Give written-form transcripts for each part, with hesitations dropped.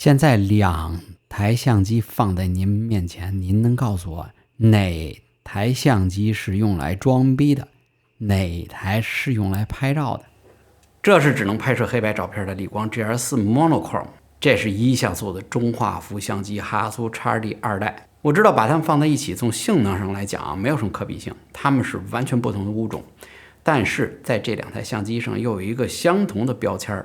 现在2台相机放在您面前，您能告诉我哪台相机是用来装逼的，哪台是用来拍照的？这是只能拍摄黑白照片的理光 GR4 Monochrome， 这是1像素的中画幅相机哈苏 XD 2代。我知道把它们放在一起，从性能上来讲没有什么可比性，它们是完全不同的物种。但是在这2台相机上又有一个相同的标签，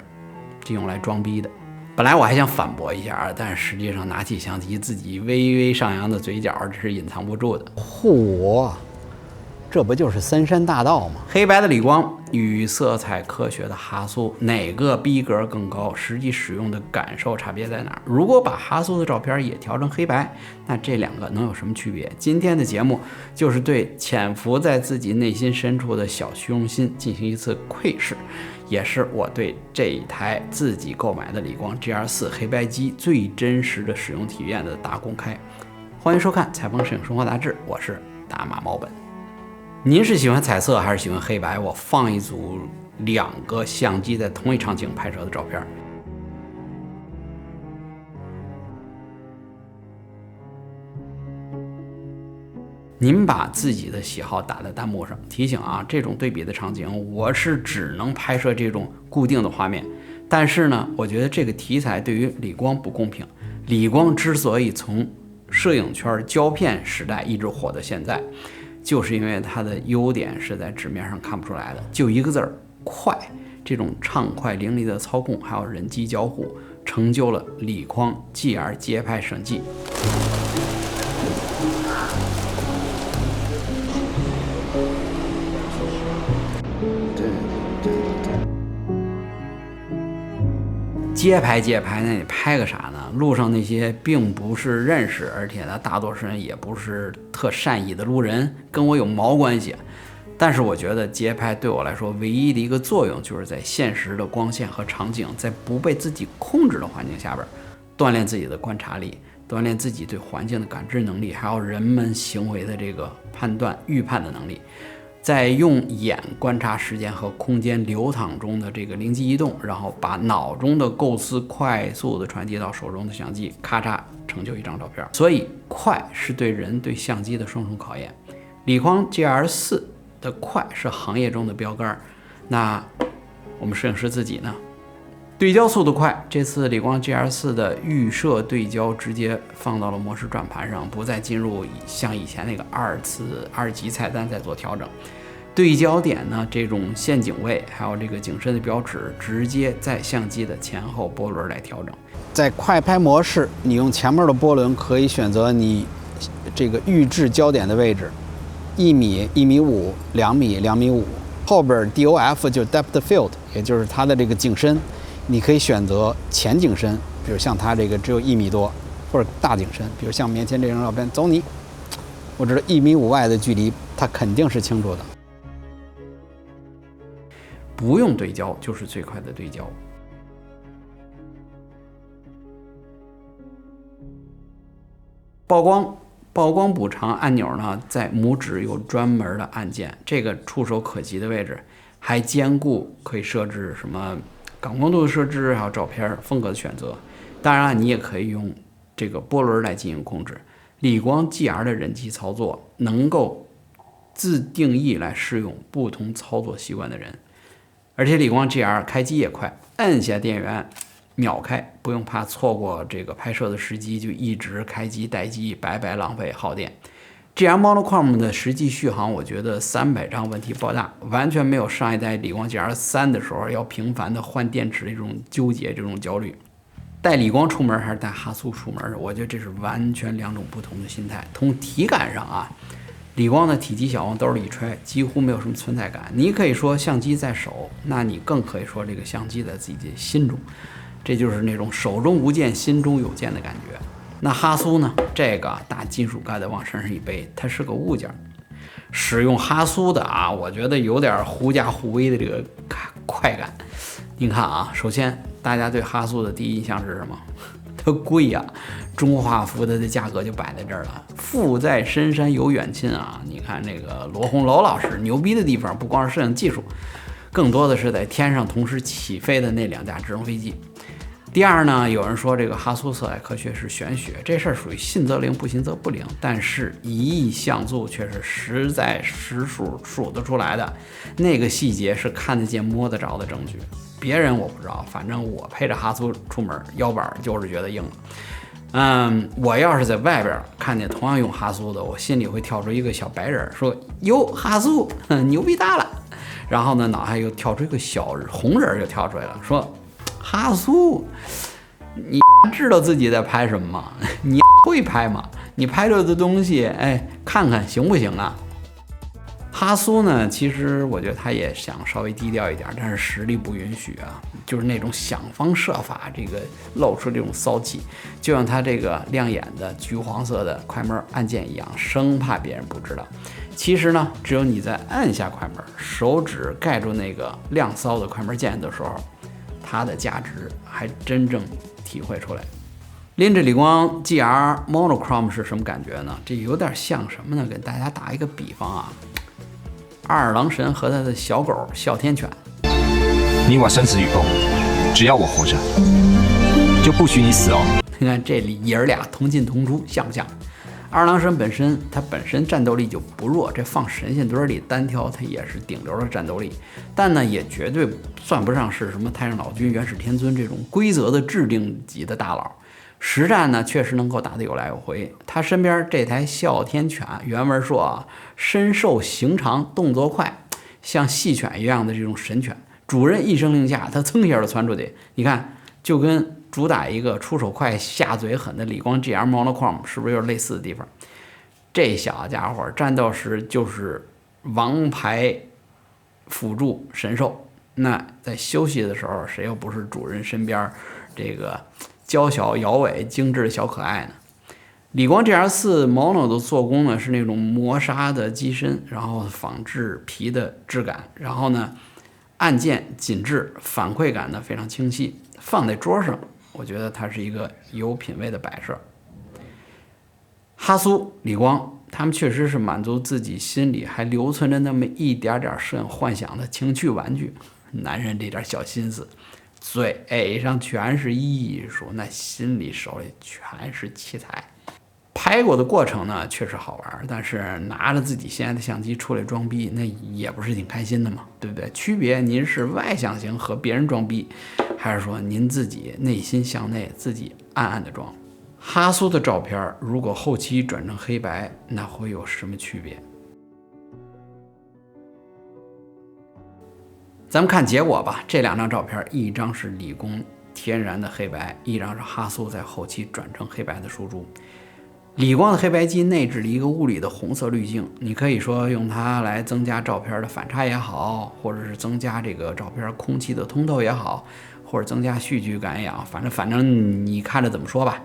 是用来装逼的。本来我还想反驳一下，但是实际上拿起相机，自己微微上扬的嘴角这是隐藏不住的。嚯，这不就是森山大道吗？黑白的理光与色彩科学的哈苏，哪个逼格更高？实际使用的感受差别在哪儿？如果把哈苏的照片也调成黑白，那这2个能有什么区别？今天的节目就是对潜伏在自己内心深处的小虚荣心进行一次窥视，也是我对这一台自己购买的理光 GR4 黑白机最真实的使用体验的大公开。欢迎收看《采风摄影生活杂志》，我是大马猫本。您是喜欢彩色还是喜欢黑白？我放一组2个相机在同一场景拍摄的照片。您把自己的喜好打在弹幕上，提醒啊，这种对比的场景我是只能拍摄这种固定的画面。但是呢，我觉得这个题材对于理光不公平。理光之所以从摄影圈胶片时代一直火到现在，就是因为它的优点是在纸面上看不出来的，就一个字儿：快。这种畅快淋漓的操控，还有人机交互，成就了理光 GR 街拍神器。街拍，那你拍个啥呢？路上那些并不是认识，而且呢，大多数人也不是特善意的路人，跟我有毛关系？但是我觉得街拍对我来说唯一的一个作用，就是在现实的光线和场景，在不被自己控制的环境下边，锻炼自己的观察力，锻炼自己对环境的感知能力，还有人们行为的这个判断、预判的能力。在用眼观察时间和空间流淌中的这个灵机一动，然后把脑中的构思快速的传递到手中的相机，咔嚓成就一张照片。所以快是对人对相机的双重考验。理光 GR4 的快是行业中的标杆，那我们摄影师自己呢？对焦速度快，这次理光 GR4 的预设对焦直接放到了模式转盘上，不再进入像以前那个2级菜单再做调整。对焦点呢，这种陷阱位还有这个景深的标尺，直接在相机的前后波轮来调整。在快拍模式，你用前面的波轮可以选择你这个预置焦点的位置，1米、1.5米、2米、2.5米。后边 DOF 就是 Depth Field， 也就是它的这个景深。你可以选择前景深，比如像它这个只有1米多，或者大景深，比如像面前这张照片，走你，我知道1.5米外的距离，它肯定是清楚的。不用对焦就是最快的对焦。曝光补偿按钮呢，在拇指有专门的按键，这个触手可及的位置，还兼顾可以设置什么感光度的设置，还有照片风格的选择。当然了，你也可以用这个波轮来进行控制。理光 GR 的人机操作能够自定义来适用不同操作习惯的人，而且理光 GR 开机也快，按下电源秒开，不用怕错过这个拍摄的时机，就一直开机待机，白白浪费耗电。GR Monochrome 的实际续航，我觉得300张问题不大，完全没有上一代理光 GR3 的时候要频繁的换电池的这种纠结、这种焦虑。带理光出门还是带哈苏出门，我觉得这是完全2种不同的心态。从体感上啊，理光的体积小，往兜里一揣，几乎没有什么存在感。你可以说相机在手，那你更可以说这个相机在自己的心中，这就是那种手中无剑，心中有剑的感觉。那哈苏呢？这个大金属盖的往身上一背，它是个物件。使用哈苏的啊，我觉得有点狐假虎威的这个快感。您看啊，首先大家对哈苏的第一印象是什么？它贵呀，中画幅的价格就摆在这儿了。富在深山有远亲啊！你看那个罗洪楼老师牛逼的地方，不光是摄影技术，更多的是在天上同时起飞的那2架直升飞机。第二呢，有人说这个哈苏色彩科学是玄学，这事儿属于信则灵，不信则不灵。但是1亿像素却是实在实数得出来的，那个细节是看得见摸得着的证据。别人我不知道，反正我配着哈苏出门，腰板就是觉得硬了。我要是在外边看见同样用哈苏的，我心里会跳出一个小白人，说哟哈苏牛逼大了。然后呢，脑海又跳出一个小红人就跳出来了，说哈苏，你知道自己在拍什么吗？你会拍吗？你拍出的东西，哎，看看行不行啊？哈苏呢，其实我觉得他也想稍微低调一点，但是实力不允许啊，就是那种想方设法这个露出这种骚气，就像他这个亮眼的橘黄色的快门按键一样，生怕别人不知道。其实呢，只有你在按下快门，手指盖住那个亮骚的快门键的时候，它的价值还真正体会出来。拎着理光 GR Monochrome 是什么感觉呢？这有点像什么呢？给大家打一个比方啊，二郎神和他的小狗哮天犬。你我生死与共，只要我活着，就不许你死哦。你看这里爷儿俩同进同出，像不像？二郎神本身战斗力就不弱，这放神仙堆里单挑他也是顶流的战斗力，但呢也绝对算不上是什么太上老君、元始天尊这种规则的制定级的大佬。实战呢确实能够打得有来有回。他身边这台哮天犬，原文说啊，身瘦形长，动作快，像细犬一样的这种神犬，主人一声令下，它噌一下就窜出去。你看，就跟主打一个出手快下嘴狠的理光 GR Monochrome 是不是有类似的地方？这小家伙战斗时就是王牌辅助神兽，那在休息的时候，谁又不是主人身边这个娇小摇尾精致的小可爱呢？理光 GR4 Mono 的做工呢是那种磨砂的机身，然后仿制皮的质感，然后呢按键紧致，反馈感呢非常清晰，放在桌上我觉得它是一个有品位的摆设。哈苏、理光，他们确实是满足自己心里还留存着那么一点点摄影幻想的情趣玩具。男人这点小心思，嘴上全是艺术，那心里手里全是器材。拍过的过程呢确实好玩，但是拿着自己心爱的相机出来装逼，那也不是挺开心的嘛，对不对？区别您是外向型和别人装逼，还是说您自己内心向内自己暗暗的装？哈苏的照片如果后期转成黑白，那会有什么区别？咱们看结果吧。这两张照片，一张是理工天然的黑白，一张是哈苏在后期转成黑白的输出。理光的黑白机内置了一个物理的红色滤镜，你可以说用它来增加照片的反差也好，或者是增加这个照片空气的通透也好，或者增加戏剧感也好，反正你看着怎么说吧。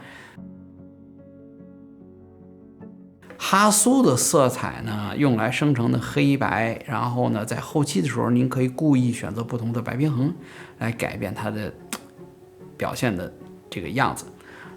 哈苏的色彩呢，用来生成的黑白，然后呢，在后期的时候，您可以故意选择不同的白平衡，来改变它的表现的这个样子。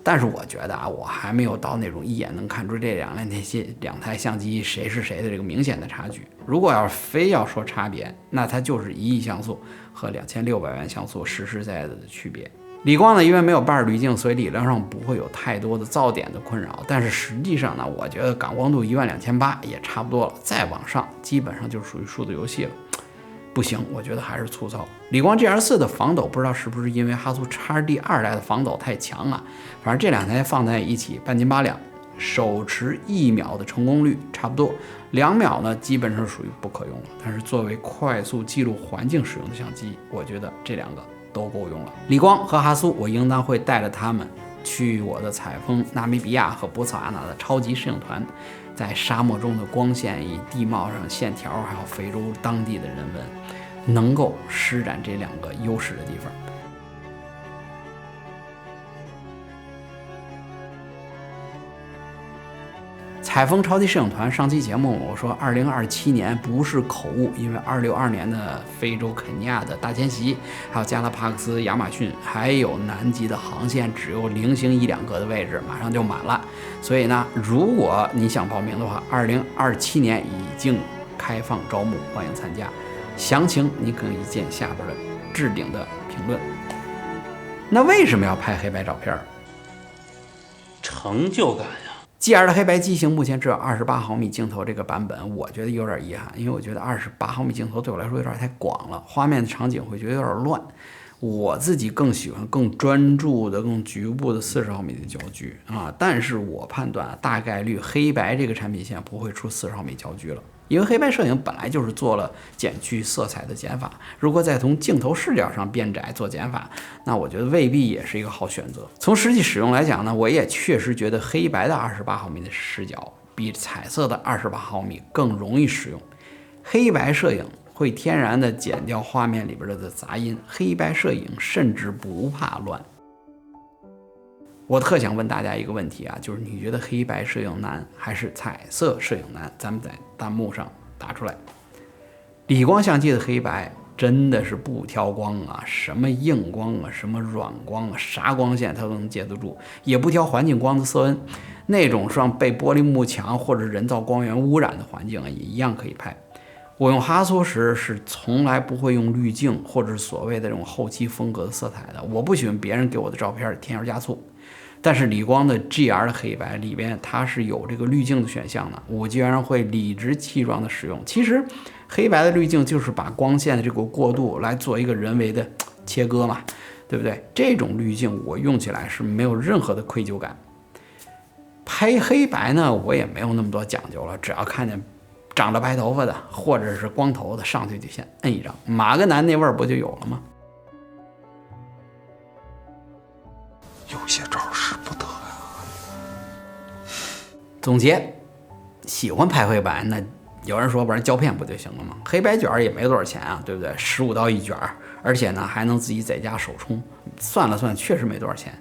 但是我觉得啊，我还没有到那种一眼能看出这两台相机谁是谁的这个明显的差距。如果要是非要说差别，那它就是1亿像素和2600万像素实实在在的区别。理光呢，因为没有半滤镜，所以理论上不会有太多的噪点的困扰。但是实际上呢，我觉得感光度12800也差不多了，再往上基本上就属于数字游戏了。不行，我觉得还是粗糙。理光 GR4 的防抖不知道是不是因为哈苏 XD 2代的防抖太强了，反正这两台放在一起半斤八两，手持1秒的成功率差不多，2秒呢基本上属于不可用了。但是作为快速记录环境使用的相机，我觉得这两个都够用了。理光和哈苏，我应当会带着他们去我的采风纳米比亚和博茨瓦纳的超级摄影团，在沙漠中的光线以地貌上线条，还有非洲当地的人文，能够施展这两个优势的地方。采风超级摄影团上期节目我说2027年不是口误，因为2062年的非洲肯尼亚的大迁徙，还有加拉帕戈斯、亚马逊，还有南极的航线只有0星1、2个的位置，马上就满了。所以呢，如果你想报名的话，2027年已经开放招募，欢迎参加。详情你可以见下边的置顶的评论。那为什么要拍黑白照片？成就感呀。GR 的黑白机型目前只有28毫米镜头这个版本，我觉得有点遗憾，因为我觉得28毫米镜头对我来说有点太广了，画面的场景会觉得有点乱。我自己更喜欢更专注的、更局部的40毫米的焦距啊，但是我判断大概率黑白这个产品线不会出40毫米焦距了，因为黑白摄影本来就是做了减去色彩的减法，如果再从镜头视角上变窄做减法，那我觉得未必也是一个好选择。从实际使用来讲呢，我也确实觉得黑白的28毫米的视角比彩色的28毫米更容易使用。黑白摄影会天然的减掉画面里边的杂音，黑白摄影甚至不怕乱。我特想问大家一个问题啊，就是你觉得黑白摄影难还是彩色摄影难？咱们在弹幕上打出来。理光相机的黑白真的是不挑光啊，什么硬光啊，什么软光啊，啥光线它都能接得住，也不挑环境光的色温，那种像被玻璃幕墙或者人造光源污染的环境啊，也一样可以拍。我用哈苏时是从来不会用滤镜或者所谓的这种后期风格的色彩的，我不喜欢别人给我的照片添油加醋。但是理光的 GR 的黑白里边它是有这个滤镜的选项的，我居然会理直气壮的使用。其实黑白的滤镜就是把光线的这个过渡来做一个人为的切割嘛，对不对？这种滤镜我用起来是没有任何的愧疚感。拍黑白呢，我也没有那么多讲究了，只要看见长着白头发的或者是光头的，上去就先摁一张，马格南那味儿不就有了吗？有些招使不得呀。总结，喜欢拍黑白，那有人说玩胶片不就行了吗？黑白卷也没多少钱啊，对不对？15刀一卷，而且呢还能自己在家手冲，算了算确实没多少钱。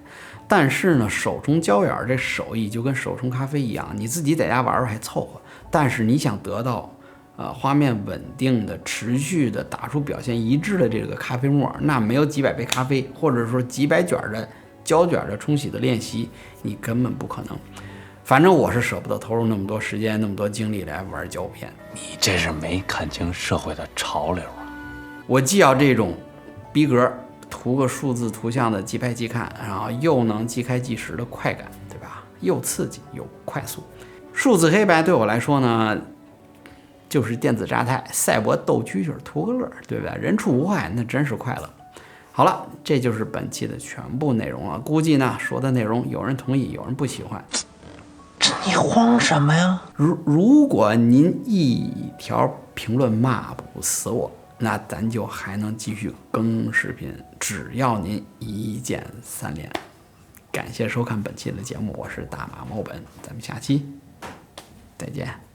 但是呢，手冲胶眼这手艺就跟手冲咖啡一样，你自己在家玩玩还凑合，但是你想得到画面稳定的、持续的打出表现一致的这个咖啡沫，那没有几百杯咖啡或者说几百卷的胶卷的冲洗的练习，你根本不可能。反正我是舍不得投入那么多时间、那么多精力来玩胶片。你这是没看清社会的潮流啊！我既要这种逼格涂个数字图像的即拍即看，然后又能即开即时的快感，对吧？又刺激又快速。数字黑白对我来说呢，就是电子榨菜，赛博斗蛐蛐，图个乐，对不对？人畜无害，那真是快乐。好了，这就是本期的全部内容了。估计呢说的内容有人同意，有人不喜欢。你慌什么呀？如果您一条评论骂不死我，那咱就还能继续更视频，只要您一键3连。感谢收看本期的节目，我是大马猫本，咱们下期再见。